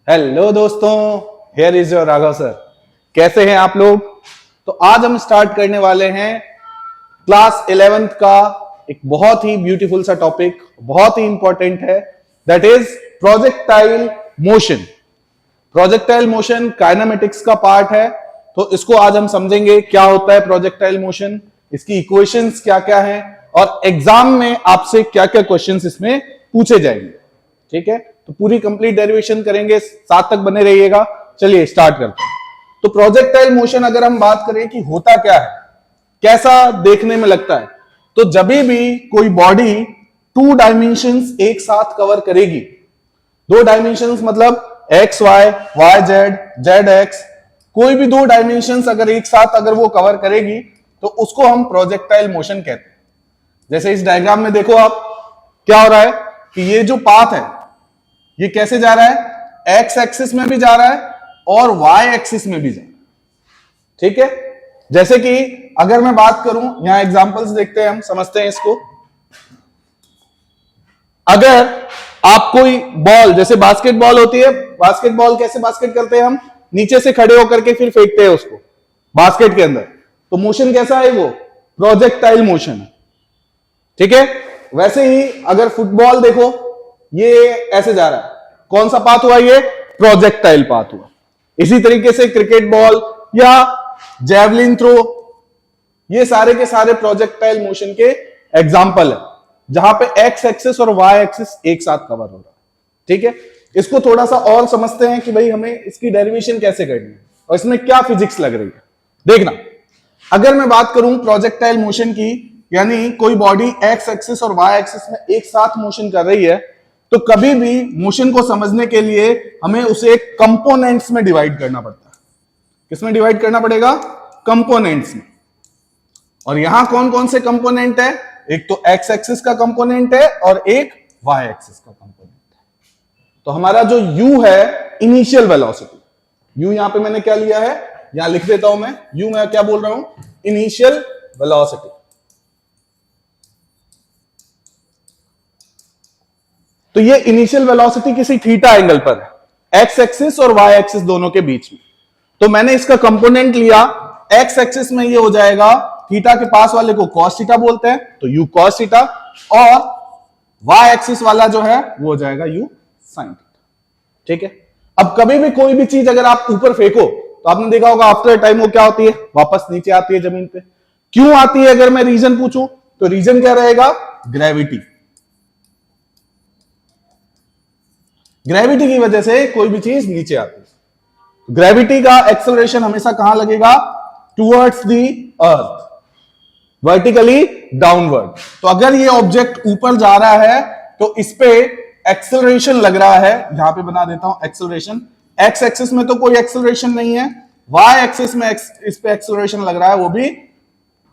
Hello दोस्तों, here is your Raghav sir. कैसे हैं आप लोग? तो आज हम स्टार्ट करने वाले हैं क्लास 11th का एक बहुत ही ब्यूटीफुल सा टॉपिक, बहुत ही इंपॉर्टेंट है, that is projectile motion. Projectile motion kinematics का पार्ट है, तो इसको आज हम समझेंगे क्या होता है प्रोजेक्टाइल मोशन, इसकी इक्वेशंस क्या क्या हैं और एग्जाम में आपसे क्या क्या क्वेश्चंस इसमें पूछे जाएंगे। ठीक है, तो पूरी कंप्लीट डेरिवेशन करेंगे, साथ तक बने रहिएगा। चलिए स्टार्ट करते हैं। तो प्रोजेक्टाइल मोशन अगर हम बात करें कि होता क्या है, कैसा देखने में लगता है, तो जब भी कोई बॉडी टू डायमेंशंस एक साथ कवर करेगी, दो डायमेंशंस मतलब X Y, Y Z, Z X, कोई भी दो डायमेंशंस अगर एक साथ अगर वो कवर करेगी तो उसको हम प्रोजेक्टाइल मोशन कहते हैं। जैसे इस डायग्राम में देखो आप, क्या हो रहा है कि ये जो पाथ है ये कैसे जा रहा है, एक्स एक्सिस में भी जा रहा है और वाई एक्सिस में भी जा रहा है। ठीक है, जैसे कि अगर मैं बात करूं, यहां एग्जांपल्स देखते हैं, हम समझते हैं इसको। अगर आप कोई बॉल, जैसे बास्केटबॉल होती है, बास्केटबॉल कैसे बास्केट करते हैं हम, नीचे से खड़े होकर के फिर फेंकते हैं उसको बास्केट के अंदर, तो मोशन कैसा है, वो प्रोजेक्टाइल मोशन है। ठीक है, वैसे ही अगर फुटबॉल देखो, ये ऐसे जा रहा है, कौन सा पाथ हुआ, ये प्रोजेक्टाइल पाथ हुआ। इसी तरीके से क्रिकेट बॉल या जेवलिन थ्रो, ये सारे के सारे प्रोजेक्टाइल मोशन के एग्जाम्पल है, जहां पे एक्स एक्सिस और वाई एक्सिस एक साथ कवर हो रहा है। ठीक है, इसको थोड़ा सा और समझते हैं कि भाई हमें इसकी डेरिवेशन कैसे करनी है और इसमें क्या फिजिक्स लग रही है। देखना, अगर मैं बात करूं प्रोजेक्टाइल मोशन की, यानी कोई बॉडी एक्स एक्सिस और वाई एक्सिस में एक साथ मोशन कर रही है, तो कभी भी मोशन को समझने के लिए हमें उसे कंपोनेंट्स में डिवाइड करना पड़ता है। किसमें डिवाइड करना पड़ेगा? कंपोनेंट्स में। और यहां कौन कौन से कंपोनेंट है, एक तो एक्स एक्सिस का कंपोनेंट है और एक वाई एक्सिस का कंपोनेंट है। तो हमारा जो u है, इनिशियल वेलोसिटी, u यहां पे मैंने क्या लिया है, यहां लिख देता हूं मैं, u मैं क्या बोल रहा हूं, इनिशियल वेलोसिटी। तो ये इनिशियल वेलोसिटी किसी थीटा एंगल पर है, एक्स एक्सिस और वाई एक्सिस दोनों के बीच में। तो मैंने इसका कंपोनेंट लिया, एक्स एक्सिस में ये हो जाएगा, थीटा के पास वाले को कॉस थीटा बोलते हैं, तो यू कॉस थीटा, और वाई एक्सिस वाला जो है वो हो जाएगा यू साइन थीटा। ठीक है, अब कभी भी कोई भी चीज अगर आप ऊपर फेंको, तो आपने देखा होगा आफ्टर टाइम वो क्या होती है, वापस नीचे आती है जमीन पे। क्यों आती है, अगर मैं रीजन पूछूं तो रीजन क्या रहेगा, ग्रेविटी। ग्रेविटी की वजह से कोई भी चीज नीचे आती है। ग्रेविटी का एक्सेलरेशन हमेशा कहां लगेगा, towards the earth, vertically downward. तो अगर ये ऑब्जेक्ट ऊपर जा रहा है तो इस पे एक्सेलरेशन लग रहा है, यहां पे बना देता हूं एक्सेलरेशन। एक्स एक्सिस में तो कोई एक्सेलरेशन नहीं है, वाई एक्सिस में इस पे एक्सेलरेशन लग रहा है, वो भी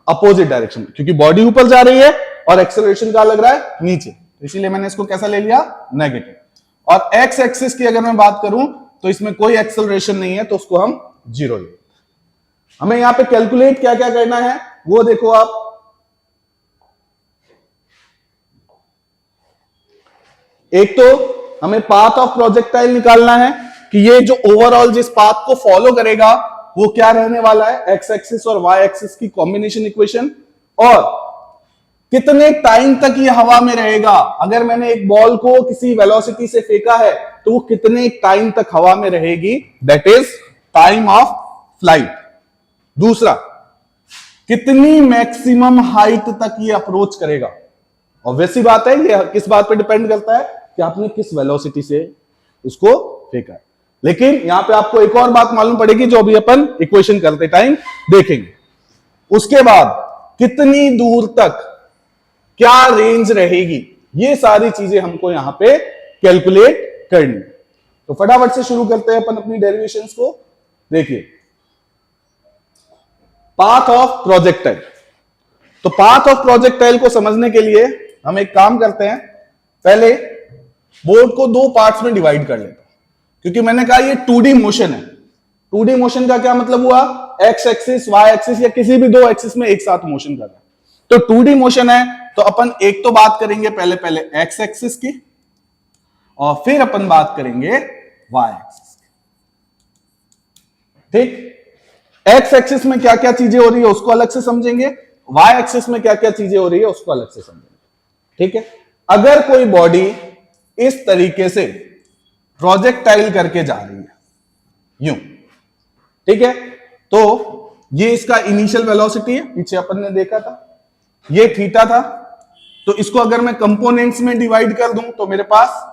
अपोजिट डायरेक्शन में, क्योंकि बॉडी ऊपर जा रही है और एक्सेलरेशन क्या लग रहा है, नीचे। इसीलिए मैंने इसको कैसा ले लिया, नेगेटिव। और एक्स एक्सिस की अगर मैं बात करूं तो इसमें कोई एक्सेलरेशन नहीं है, तो उसको हम जीरो लेते हैं। हमें यहां पे कैलकुलेट क्या क्या करना है वो देखो आप। एक तो हमें पाथ ऑफ प्रोजेक्टाइल निकालना है कि ये जो ओवरऑल जिस पाथ को फॉलो करेगा वो क्या रहने वाला है, एक्स एक्सिस और वाई एक्सिस की कॉम्बिनेशन इक्वेशन, और कितने टाइम तक ये हवा में रहेगा। अगर मैंने एक बॉल को किसी वेलोसिटी से फेंका है तो वो कितने टाइम तक हवा में रहेगी, that is time of flight. दूसरा, कितनी मैक्सिमम हाइट तक ये अप्रोच करेगा। ऑब्वियस सी बात है, ये किस बात पे डिपेंड करता है कि आपने किस वेलोसिटी से उसको फेंका है। लेकिन यहां पे आपको एक और बात मालूम पड़ेगी जो अभी अपन इक्वेशन करते टाइम देखेंगे। उसके बाद कितनी दूर तक क्या रेंज रहेगी, ये सारी चीजें हमको यहां पे कैलकुलेट करनी। तो फटाफट से शुरू करते हैं अपन अपनी डेरिवेशंस को। देखिए, पाथ ऑफ प्रोजेक्टाइल। तो पाथ ऑफ प्रोजेक्टाइल को समझने के लिए हम एक काम करते हैं, पहले बोर्ड को दो पार्ट्स में डिवाइड कर लेते हैं, क्योंकि मैंने कहा ये 2D मोशन है। 2D मोशन का क्या मतलब हुआ, एक्स एक्सिस वाई एक्सिस या किसी भी दो एक्सिस में एक साथ मोशन कर रहा है। तो 2D मोशन है, तो अपन एक तो बात करेंगे पहले एक्स एक्सिस की, और फिर अपन बात करेंगे वाई एक्सिस। ठीक, एक्स एक्सिस में क्या क्या चीजें हो रही है उसको अलग से समझेंगे, वाई एक्सिस में क्या क्या चीजें हो रही है उसको अलग से समझेंगे। ठीक है, अगर कोई बॉडी इस तरीके से प्रोजेक्टाइल करके जा रही है यूं, ठीक है, तो ये इसका इनिशियल वेलोसिटी है, पीछे अपन ने देखा था, ये थीटा था। तो इसको अगर मैं कंपोनेंट्स में डिवाइड कर दूं तो मेरे पास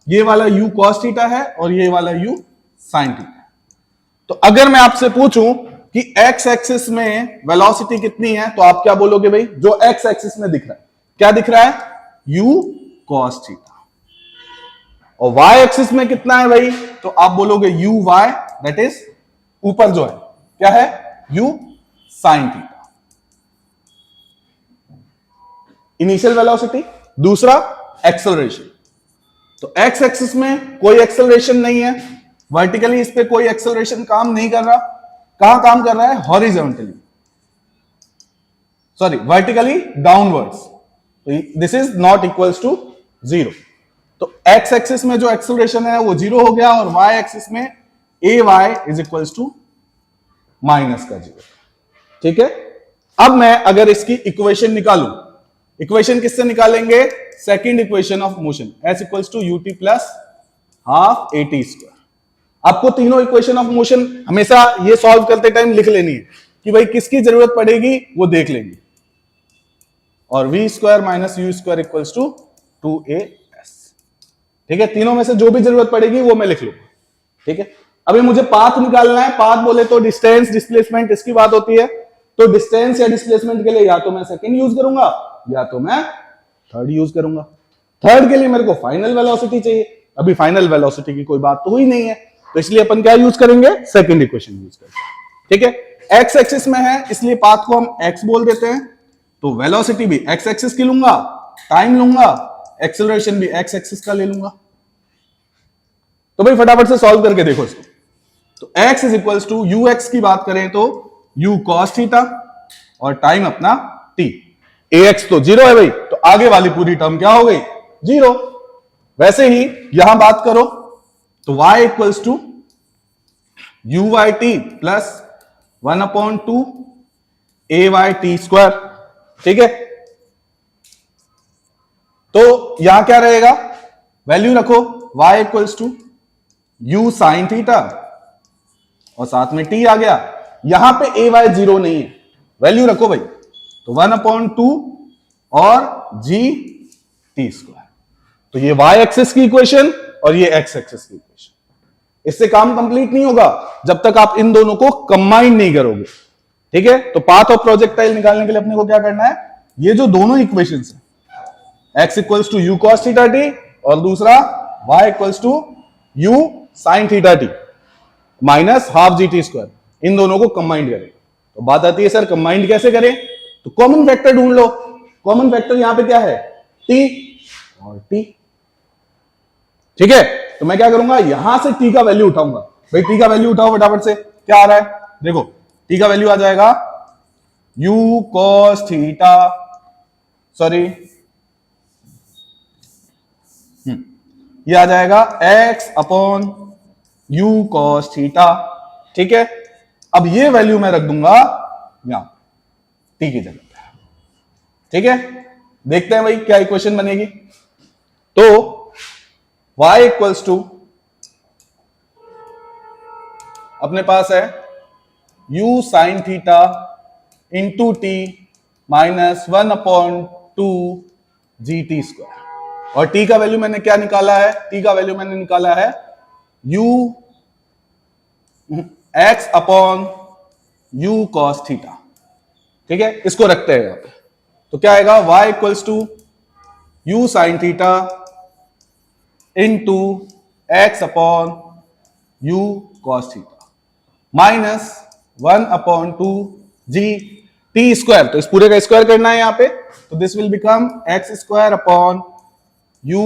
ये वाला u cos थीटा है और ये वाला u sin थीटा है। तो अगर मैं आपसे पूछूं कि x एक्सिस में वेलोसिटी कितनी है तो आप क्या बोलोगे भाई? जो x एक्सिस में दिख रहा है, क्या दिख रहा है? u cos theta. और y एक्सिस में कितना है भाई? तो आप बोलोगे u y, दैट इज ऊपर जो है क्या है? u sin theta. Initial velocity, दूसरा एक्सेलरेशन। तो एक्स एक्सिस में कोई एक्सेलरेशन नहीं है, वर्टिकली इस पे कोई एक्सेलरेशन काम नहीं कर रहा। कहां काम कर रहा है? Horizontally, sorry vertically downwards. तो this is not equals to zero. तो एक्स एक्सिस में जो एक्सेलरेशन है वो जीरो हो गया और वाई एक्सिस में A Y is equals to minus का जीरो। ठीक है, अब मैं अगर इसकी इक्वेशन निकालूं, इक्वेशन किससे निकालेंगे? Second equation of motion, S equals to UT plus half A T square. आपको तीनों इक्वेशन ऑफ मोशन हमेशा ये सॉल्व करते टाइम लिख लेनी है कि भाई किसकी जरूरत पड़ेगी वो देख लेंगे। और V square minus U square equals to 2as। ठीक है, तीनों में से जो भी जरूरत पड़ेगी वो मैं लिख लूंगा। ठीक है, अभी मुझे पाथ निकालना है। पाथ बोले तो डिस्टेंस, डिस्प्लेसमेंट, इसकी बात होती है। तो डिस्टेंस या डिस्प्लेसमेंट के लिए या तो मैं सेकंड यूज करूंगा या तो मैं थर्ड यूज करूंगा। थर्ड के लिए मेरे को फाइनल वेलोसिटी चाहिए। अभी फाइनल वेलोसिटी की कोई बात तो हुई नहीं है, तो इसलिए अपन क्या यूज करेंगे? सेकंड इक्वेशन यूज करेंगे। ठीक है, एक्स एक्सिस में है इसलिए पाथ को हम एक्स बोल देते हैं। तो वेलोसिटी भी एक्स एक्सिस की लूंगा, टाइम लूंगा, एक्सेलरेशन भी एक्स एक्सिस का ले लूंगा। तो भाई फटाफट से सॉल्व करके देखो इसको। तो x is equals to U X की बात करें तो u cos थीटा और टाइम अपना t। ax तो जीरो है भाई, तो आगे वाली पूरी टर्म क्या हो गई? जीरो। वैसे ही यहां बात करो तो y equals to U Y T plus 1/2 a Y T square. ठीक है, तो यहां क्या रहेगा? वैल्यू रखो, y equals to u sine theta और साथ में t आ गया। यहां पे ए वाई जीरो नहीं है, वैल्यू रखो भाई। तो 1/2 और g t स्क्वायर। तो ये y एक्सिस की इक्वेशन और ये x एक्सिस की इक्वेशन। इससे काम कंप्लीट नहीं होगा जब तक आप इन दोनों को कंबाइन नहीं करोगे। ठीक है, तो पाथ ऑफ प्रोजेक्टाइल निकालने के लिए अपने को क्या करना है? ये जो दोनों इक्वेशंस हैं, x equals to u cos theta t और दूसरा y equals to u sin theta t minus half G T square, इन दोनों को कंबाइंड करें। तो बात आती है सर कंबाइंड कैसे करें? तो कॉमन फैक्टर ढूंढ लो। कॉमन फैक्टर यहां पे क्या है? t और t। ठीक है, तो मैं क्या करूंगा? यहां से t का वैल्यू उठाऊंगा। भाई t का वैल्यू उठाओ फटाफट से। क्या आ रहा है? देखो t का वैल्यू आ जाएगा u cos थीटा, सॉरी ये आ जाएगा x upon u cos theta. ठीक है, अब ये वैल्यू मैं रख दूंगा यहां t की जगह पे। ठीक है, देखते हैं भाई क्या इक्वेशन बनेगी। तो y इक्वल्स टू अपने पास है u sin theta into t minus 1/2 G T square. और t का वैल्यू मैंने क्या निकाला है? t का वैल्यू मैंने निकाला है u x upon u cos theta. ठीक है, इसको रखते हैं यहां पे। तो क्या आएगा? y equals to u sin theta into x upon u cos theta minus 1/2 G T square. तो इस पूरे का स्क्वायर करना है यहां पे, तो this will become x square upon u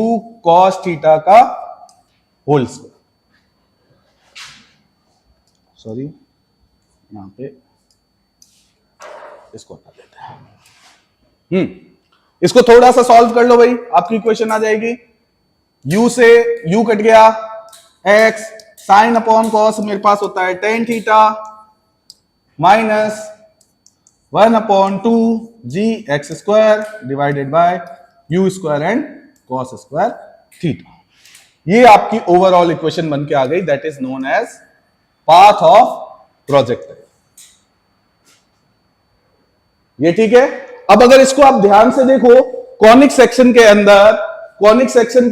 cos theta का होल स्क्वायर। सॉरी, यहां पे इसको हटा देते हैं। इसको थोड़ा सा सॉल्व कर लो भाई, आपकी इक्वेशन आ जाएगी। u से u कट गया, एक्स साइन अपॉन कॉस मेरे पास होता है tan theta minus 1/2 G X square divided by U square and cos square theta. ये आपकी ओवरऑल इक्वेशन बन के आ गई, that is known as path of projectile. ये ठीक है। अब अगर इसको आप ध्यान से देखो, कॉनिक सेक्शन के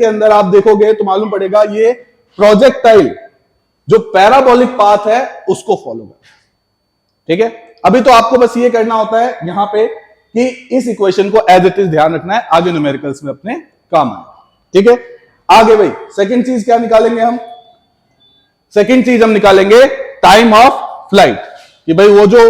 अंदर आप देखोगे तो मालूम पड़ेगा ये प्रोजेक्टाइल जो पैराबोलिक पाथ है उसको फॉलो कर। ठीक है, अभी तो आपको बस ये करना होता है यहां पे कि इस इक्वेशन को एज इट इज ध्यान रखना है, आगे न्यूमेरिकल्स में अपने काम आएगा। ठीक है, आगे भाई सेकंड चीज क्या निकालेंगे हम? सेकंड चीज हम निकालेंगे टाइम ऑफ फ्लाइट, कि भाई वो जो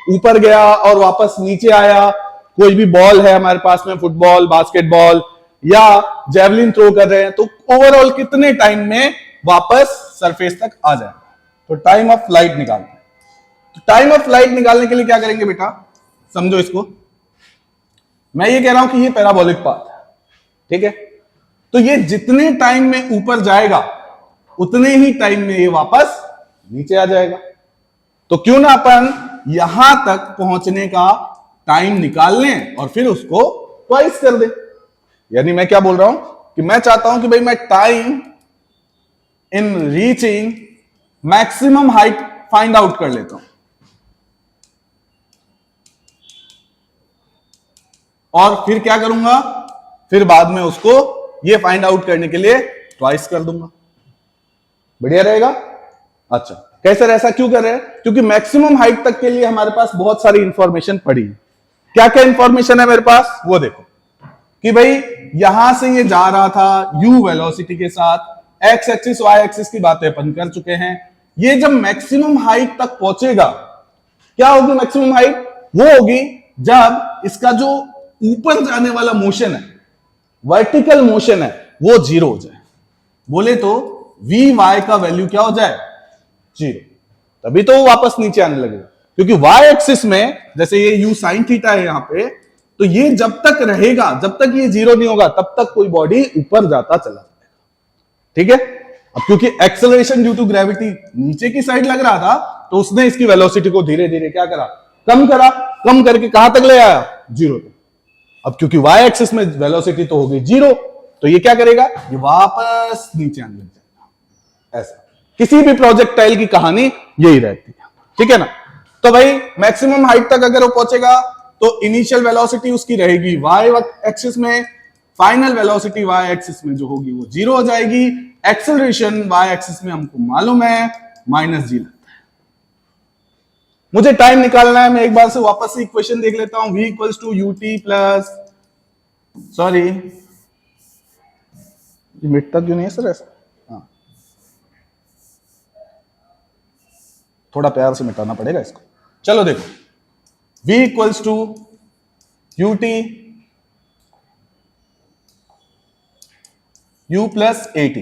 ऊपर गया और वापस नीचे आया, कोई भी बॉल है हमारे पास में, फुटबॉल, बास्केटबॉल या जेवलिन थ्रो कर रहे हैं, तो ओवरऑल कितने टाइम में वापस सरफेस तक आ जाएगा। तो टाइम ऑफ फ्लाइट निकालते हैं। तो टाइम ऑफ फ्लाइट निकालने के लिए क्या करेंगे बेटा, समझो इसको। मैं ये कह रहा हूं कि ये पैराबोलिक पाथ है, ठीक है, तो ये जितने टाइम में ऊपर जाएगा उतने ही टाइम में ये वापस नीचे आ जाएगा। तो क्यों ना अपन यहां तक पहुंचने का टाइम निकाल लें और फिर उसको ट्वाइस कर दें। यानी मैं क्या बोल रहा हूं कि मैं चाहता हूं कि भाई मैं time in reaching maximum height find out कर लेता हूं, और फिर क्या करूंगा, फिर बाद में उसको ये फाइंड आउट करने के लिए ट्वाइस कर दूंगा। बढ़िया रहेगा। अच्छा, कैसे, ऐसा क्यों कर रहे हैं? क्योंकि मैक्सिमम हाइट तक के लिए हमारे पास बहुत सारी इंफॉर्मेशन पड़ी है। क्या क्या इंफॉर्मेशन है मेरे पास, वो देखो कि भाई यहां से ये जा रहा था u वेलोसिटी के साथ, x एक्सिस y एक्सिस की बातें अपन कर चुके हैं। ये जब मैक्सिमम हाइट तक पहुंचेगा, क्या होगी मैक्सिमम हाइट? वो होगी जब इसका जो ऊपर जाने वाला मोशन है, वर्टिकल मोशन है, वो जीरो हो जाए। बोले तो वी वाई का वैल्यू क्या हो जाए? जीरो। तभी तो वो वापस नीचे आने लगेगा, क्योंकि वाई एक्सिस में जैसे ये यू साइन थीटा है यहां पे, तो ये जब तक रहेगा, जब तक ये जीरो नहीं होगा, तब तक कोई बॉडी ऊपर जाता चला जाएगा। ठीक है, अब क्योंकि एक्सेलरेशन ड्यू टू ग्रेविटी नीचे की साइड लग रहा था, तो उसने इसकी वेलोसिटी को धीरे धीरे क्या करा, कम करके कहां तक ले आया? जीरो तक। अब क्योंकि वाई एक्सिस में वेलोसिटी तो हो गई जीरो, तो ये क्या करेगा, ये वापस नीचे आने लग जाएगा। ऐसा किसी भी प्रोजेक्टाइल की कहानी यही रहती है। ठीक है ना। तो भाई मैक्सिमम हाइट तक अगर वो पहुंचेगा तो इनिशियल वेलोसिटी उसकी रहेगी वाई एक्सिस में, फाइनल वेलोसिटी वाई एक्सिस में जो होगी वो जीरो हो जाएगी। एक्सेलरेशन वाई एक्सिस में हमको मालूम है -g लगता है। मुझे टाइम निकालना है, मैं एक बार से वापस से इक्वेशन देख लेता हूं। v equals to ut plus, sorry मिटता क्यों नहीं है सर ऐसा? हाँ, थोड़ा प्यार से मिटाना पड़ेगा इसको। चलो देखो, v equals to ut u plus at,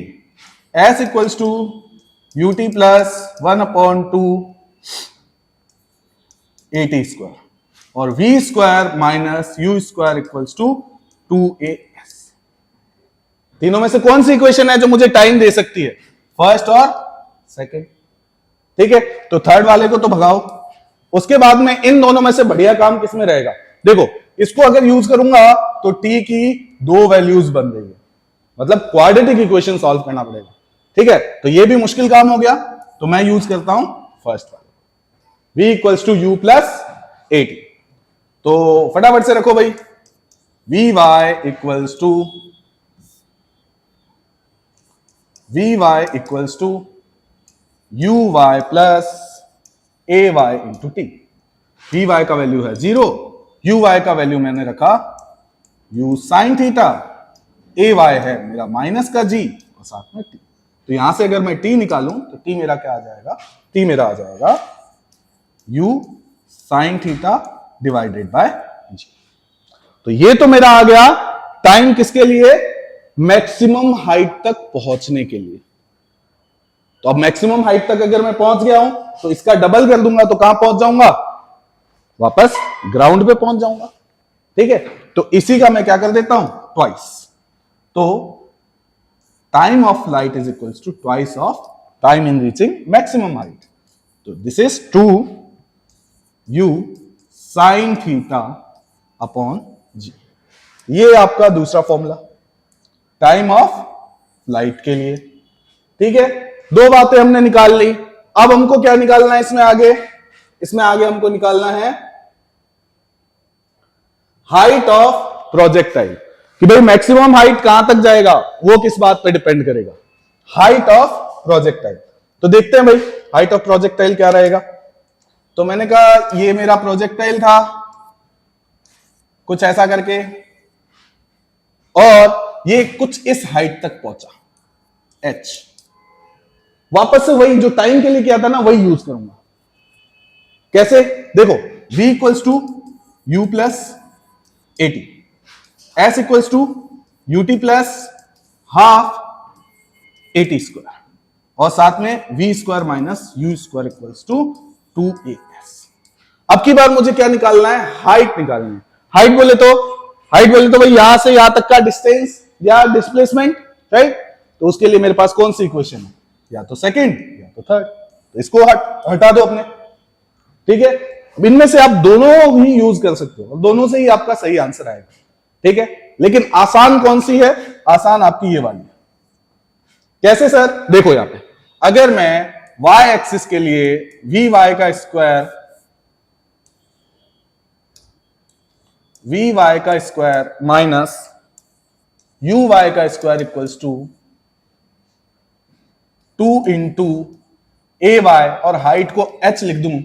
s equals to ut plus 1/2 at square, और v square minus u square equals to 2as। तीनों में से कौन सी इक्वेशन है जो मुझे टाइम दे सकती है? फर्स्ट और सेकंड। ठीक है, तो थर्ड वाले को तो भगाओ। उसके बाद में इन दोनों में से बढ़िया काम किसमें रहेगा? देखो, इसको अगर यूज करूंगा तो t की दो वैल्यूज बन रही है, मतलब क्वाड्रेटिक इक्वेशन सॉल्व करना पड़ेगा। ठीक है, तो ये भी मुश्किल काम हो गया, तो मैं यूज करता हूं फर्स्ट वाला, v equals to u plus at। तो फटाफट से रखो भाई, vy equals to uy plus ay into T. vy का वैल्यू है 0, uy का वैल्यू मैंने रखा u साइन थीटा, ay है मेरा माइनस का g और साथ में t। तो यहां से अगर मैं t निकालूं तो t मेरा क्या आ जाएगा? t मेरा आ जाएगा u sine theta divided by g। तो ये तो मेरा आ गया टाइम किसके लिए? मैक्सिमम हाइट तक पहुंचने के लिए। तो अब मैक्सिमम हाइट तक अगर मैं पहुंच गया हूं तो इसका डबल कर दूंगा तो कहां पहुंच जाऊंगा? वापस ग्राउंड पे पहुंच जाऊंगा। ठीक है, तो इसी का मैं क्या कर देता हूं? ट्वाइस। तो time of light is equals to twice of time in reaching maximum height. तो this is 2u sine theta upon G. ये आपका दूसरा फॉर्मूला टाइम ऑफ लाइट के लिए। ठीक है, दो बातें हमने निकाल ली। अब हमको क्या निकालना है इसमें आगे? इसमें आगे हमको निकालना है हाइट ऑफ प्रोजेक्टाइल, कि भाई मैक्सिमम हाइट कहां तक जाएगा, वो किस बात पे डिपेंड करेगा? Height of projectile. तो देखते हैं भाई हाइट ऑफ प्रोजेक्टाइल क्या रहेगा। तो मैंने कहा ये मेरा प्रोजेक्टाइल था कुछ ऐसा करके, और ये कुछ इस हाइट तक पहुंचा h। वापस से वही जो टाइम के लिए किया था ना, वही यूज करूंगा। कैसे? देखो v equals to u plus AT, s equals to ut plus half AT square, और साथ में v square minus u square equals to 2as। अब की बार मुझे क्या निकालना है? हाइट निकालनी है। हाइट बोले तो भाई यहां से यहां तक का डिस्टेंस या डिस्प्लेसमेंट, राइट? तो उसके लिए मेरे पास कौन सी इक्वेशन है? या तो सेकंड या तो थर्ड। तो इसको हटा दो अपने। ठीक है, इनमें से आप दोनों ही यूज कर सकते हो, दोनों से ही आपका सही आंसर आएगा। ठीक है, लेकिन आसान कौन सी है? आसान आपकी ये वाली है। कैसे सर? देखो यहां पे अगर मैं y एक्सिस के लिए vy का स्क्वायर माइनस uy का square equals to 2 into ay और हाइट को h लिख दूं।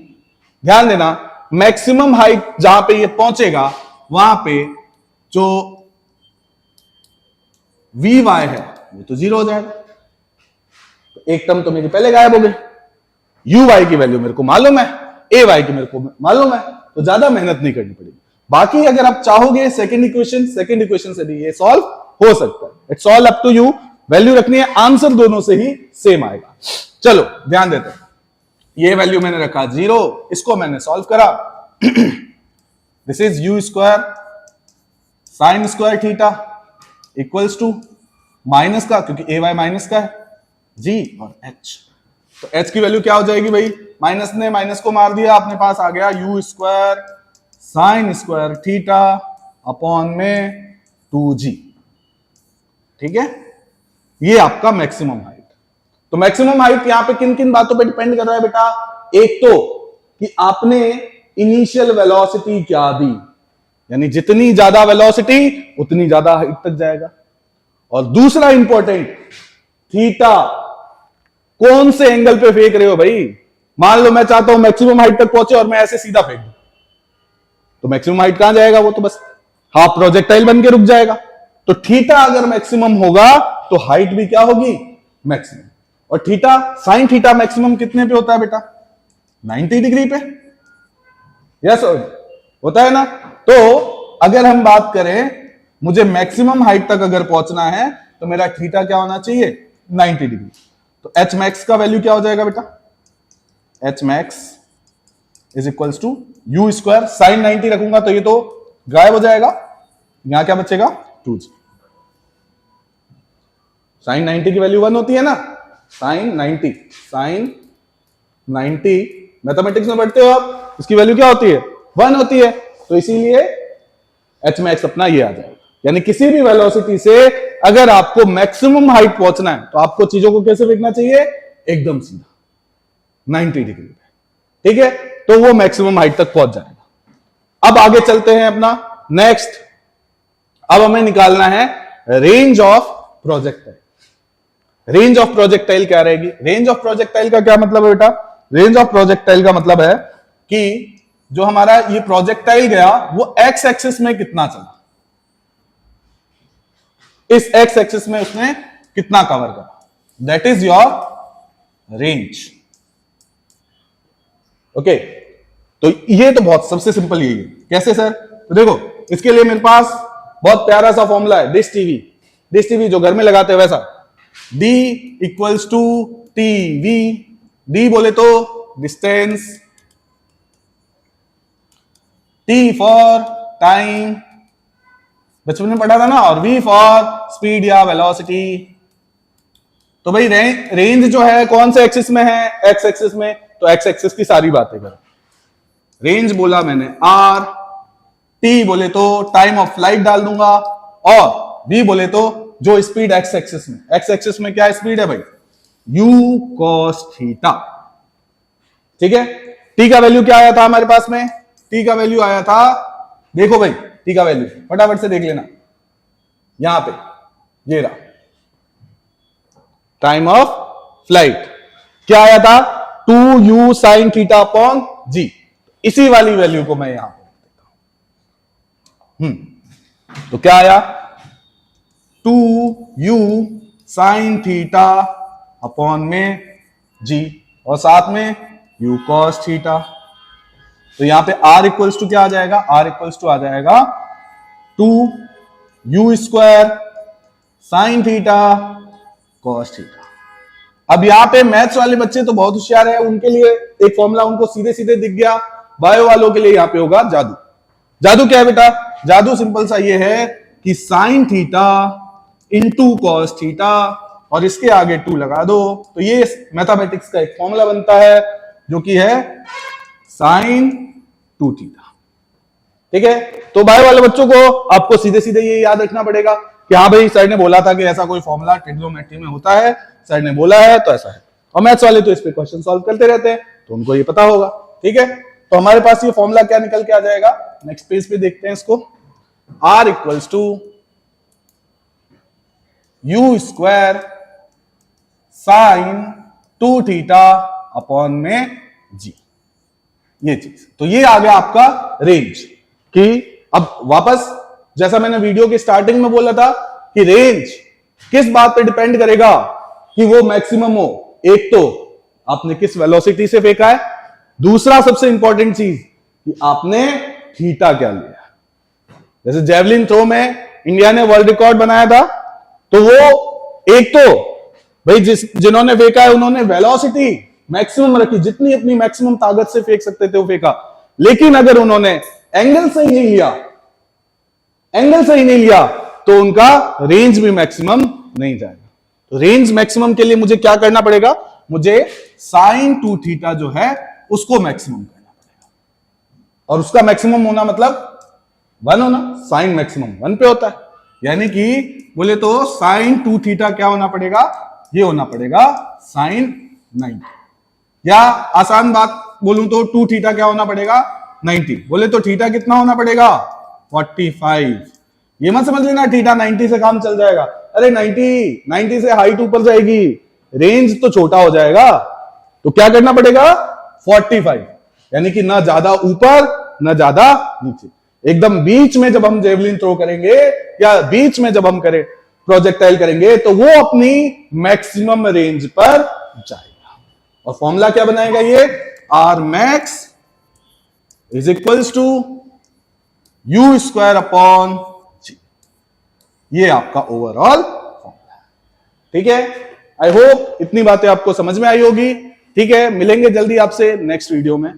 ध्यान देना, मैक्सिमम हाइट जहां पे ये पहुंचेगा वहां पे जो vy है वो तो 0 हो जाएगा। एक टर्म तो मेरी पहले गायब हो गई। uy की वैल्यू मेरे को मालूम है, ay की मेरे को मालूम है, तो ज्यादा मेहनत नहीं करनी पड़ेगी। बाकी अगर आप चाहोगे सेकंड इक्वेशन से भी ये सॉल्व हो सकता है। It's all up to you. Value रखनी है, आंसर दोनों से ही सेम आएगा। चलो ध्यान देते हैं। ये वैल्यू मैंने रखा 0, इसको मैंने सॉल्व करा। This is u square sine square theta equals to minus का, क्योंकि ay माइनस का है, g और h। तो h की वैल्यू क्या हो जाएगी भाई? माइनस ने माइनस को मार दिया, अपने पास आ गया u square sine square theta upon में 2g। ठीक है, ये आपका मैक्सिमम हाइट। तो मैक्सिमम हाइट यहां पे किन किन बातों पे डिपेंड कर रहा है बेटा? एक तो कि आपने इनिशियल वेलोसिटी क्या दी, यानी जितनी ज्यादा वेलोसिटी उतनी ज्यादा हाइट तक जाएगा। और दूसरा इंपॉर्टेंट, थीटा कौन से एंगल पे फेंक रहे हो भाई? मान लो मैं चाहता हूं मैक्सिमम हाइट तक पहुंचे और मैं ऐसे सीधा फेंक दूं, तो मैक्सिमम हाइट कहां जाएगा? वो तो बस हाफ प्रोजेक्टाइल बन के रुक जाएगा। तो थीटा अगर मैक्सिमम होगा तो हाइट भी क्या होगी? मैक्सिमम। और थीटा साइन थीटा मैक्सिमम कितने पे होता है बेटा? 90 डिग्री पे। यस होता है ना? तो अगर हम बात करें मुझे मैक्सिमम हाइट तक अगर पहुंचना है तो मेरा थीटा क्या होना चाहिए? 90 डिग्री। तो एच मैक्स का वैल्यू क्या हो जाएगा बेटा? H max is equals to you square sine 90 रखूंगा तो ये तो गायब हो जाएगा, यहां क्या बचेगा? 2g। साइन 90 की वैल्यू 1 होती है ना? साइन 90 मैथमेटिक्स में पढ़ते हो आप, इसकी वैल्यू क्या होती है? 1 होती है। तो इसीलिए एच मैक्स अपना ये आ जाएगा। यानी किसी भी वेलोसिटी से अगर आपको मैक्सिमम हाइट पहुंचना है तो आपको चीजों को कैसे फेंकना चाहिए? एकदम सीधा 90 डिग्री पे। ठीक है, तो वो मैक्सिमम हाइट तक पहुंच जाएगा। अब आगे चलते हैं अपना नेक्स्ट। अब हमें निकालना है range of projectile. Range of projectile क्या रहेगी? रेंज ऑफ प्रोजेक्टाइल का क्या मतलब है बेटा? रेंज ऑफ प्रोजेक्टाइल का मतलब है कि जो हमारा ये प्रोजेक्टाइल गया वो एक्स एक्सिस में कितना चला, इस एक्स एक्सिस में उसने कितना कवर करा, that is your range. Okay, तो ये तो बहुत सबसे सिंपल यही है। कैसे सर? तो देखो इसके लिए मेरे पास बहुत प्यारा सा फॉर्मूला है, डिश टीवी जो घर में लगाते हैं वैसा। D equals to TV। D बोले तो डिस्टेंस, T फॉर टाइम, बचपन में पढ़ा था ना, और V फॉर स्पीड या वेलोसिटी। तो भाई रेंज जो है कौन से एक्सिस में है, एक्स एक्सिस में, तो एक्स एक्सिस की सारी बातें करें। रेंज बोला मैंने आर, टी बोले तो टाइम ऑफ फ्लाइट डाल दूंगा, और वी बोले तो जो स्पीड एक्स एक्सिस में, एक्स एक्सिस में क्या स्पीड है भाई, यू कॉस थीटा। ठीक है, टी का वैल्यू क्या आया था हमारे पास में, टी का वैल्यू आया था, देखो भाई टी का वैल्यू फटाफट से देख लेना, यहां पे ये रहा, टाइम ऑफ फ्लाइट क्या आया था, 2u sin थीटा अपॉन जी। इसी वाली वैल्यू को मैं यहां पर देता हूं। तो क्या आया, 2u sin थीटा अपॉन में जी, और साथ में u cos थीटा। तो यहां पे r इक्वल्स टू क्या आ जाएगा, r इक्वल्स टू आ जाएगा 2u square sine theta cos theta. अब यहां पे मैथ्स वाले बच्चे तो बहुत होशियार है, उनके लिए एक फॉर्मूला उनको सीधे सीधे दिख गया। बायो वालों के लिए यहां पे होगा जादू। जादू क्या है बेटा, जादू सिंपल सा ये है कि sine theta into cos theta और इसके आगे 2 लगा दो, तो ये मैथमेटिक्स का एक फॉर्मूला बनता है जो कि है साइन 2 थीटा। ठीक है, तो बायो वाले बच्चों को आपको सीधे सीधे ये याद रखना पड़ेगा कि हाँ भाई सर ने बोला था कि ऐसा कोई फॉर्मूला ट्रिग्नोमेट्री में होता है, सर ने बोला है तो ऐसा है। और मैथ्स वाले तो इस पे क्वेश्चन सॉल्व करते रहते हैं, तो उनको ये पता होगा। ठीक है, तो हमारे पास ये फॉर्मूला क्या निकल के आ जाएगा, नेक्स्ट पेज पे देखते हैं इसको। r equals to you square sine 2 theta upon में जी, ये चीज। तो ये आ गया आपका रेंज कि अब वापस जैसा मैंने वीडियो की स्टार्टिंग में बोला था कि रेंज किस बात पे डिपेंड करेगा कि वो मैक्सिमम हो। एक तो आपने किस वेलोसिटी से फेंका है, दूसरा सबसे इंपॉर्टेंट चीज कि आपने थीटा क्या लिया। जैसे जेवलिन थ्रो में इंडिया ने वर्ल्ड रिकॉर्ड बनाया था, तो वो एक तो भाई जिन्होंने फेंका है उन्होंने वेलोसिटी मैक्सिमम रखी, जितनी अपनी मैक्सिमम ताकत से फेंक सकते थे वो फेंका। लेकिन अगर उन्होंने एंगल सही नहीं लिया, एंगल सही नहीं लिया, तो उनका रेंज भी मैक्सिमम नहीं जाएगा। तो रेंज मैक्सिमम के लिए मुझे क्या करना पड़ेगा, मुझे साइन 2 थीटा जो है उसको मैक्सिमम करना पड़ेगा। और उसका मैक्सिमम होना मतलब 1 होना, साइन मैक्सिमम 1 पे होता है, यानी कि बोले तो साइन 2 थीटा क्या होना पड़ेगा, ये होना पड़ेगा साइन 90। या आसान बात बोलूं तो 2 थीटा क्या होना पड़ेगा 90। बोले तो थीटा कितना होना पड़ेगा 45। ये मत समझ लेना थीटा 90 से काम चल जाएगा, अरे 90 से हाइट ऊपर जाएगी, रेंज तो छोटा हो जाएगा, तो क्या करना पड़ेगा 45, यानी कि ना ज्यादा ऊपर ना ज्यादा नीचे, एकदम बीच में जब हम जेवलिन थ्रो करेंगे या बीच में जब हम करें प्रोजेक्टाइल करेंगे तो वो अपनी मैक्सिमम रेंज पर जाएगा। और फॉर्मूला क्या बनाएगा ये, R max is equals to you square upon G. ये आपका ओवरऑल फॉर्मूला है। ठीक है, आई होप इतनी बातें आपको समझ में आई होगी। ठीक है, मिलेंगे जल्दी आपसे नेक्स्ट वीडियो में।